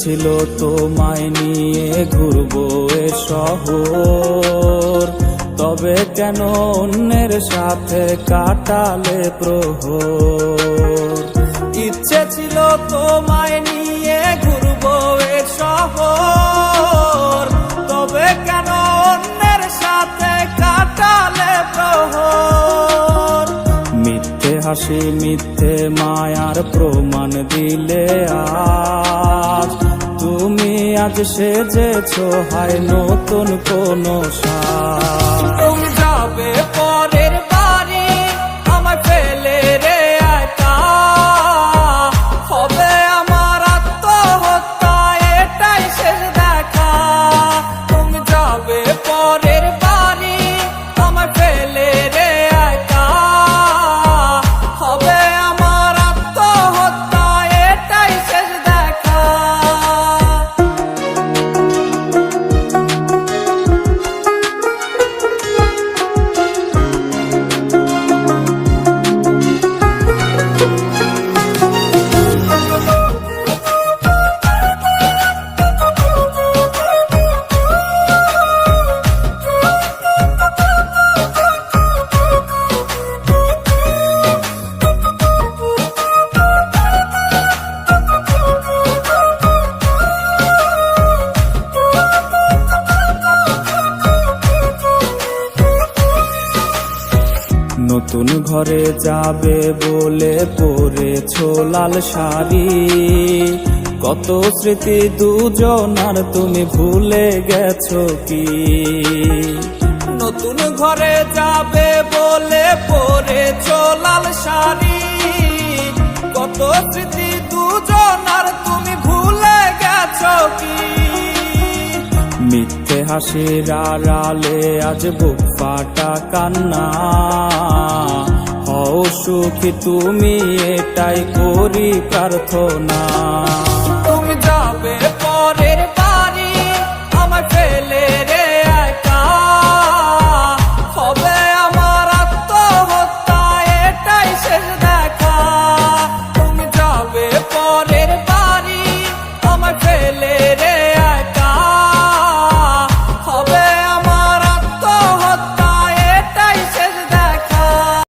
ছিল তোমায় নিয়ে ঘুরবো এ শহর, তবে কেন অন্যের সাথে কাটালে প্রহর। ইচ্ছে ছিল তোমায় নিয়ে ঘুরবো এ শহর, তবে কেন অন্যের সাথে কাটালে প্রহর। মিথ্যে হাসি মিথ্যে মায়ার প্রমাণ দিলে আজ, তুমি আজ সেজেছো হায় নতুন কোন সাজ। তুমি যাবে পরের বাড়ি আমায় ফেলে রে একা, হবে আমার আত্মহত্যা এটাই শেষ দেখা। তুমি যাবে পরের বাড়ি আমায় ফেলে রে একা, হবে আমার আত্মহত্যা এটাই শেষ দেখা। নতুন ঘরে যাবে বলে পরেছো লাল শাড়ি, কত স্মৃতি দুজনার তুমি ভুলে গেছো কি? নতুন ঘরে যাবে বলে পরেছো লাল শাড়ি, কত স্মৃতি দুজনার তুমি ভুলে গেছো কি? মিথ্যে হাসির আড়ালে আজ বুক ফাটা কান্না, হও সুখী তুমি এটাই করি প্রার্থনা।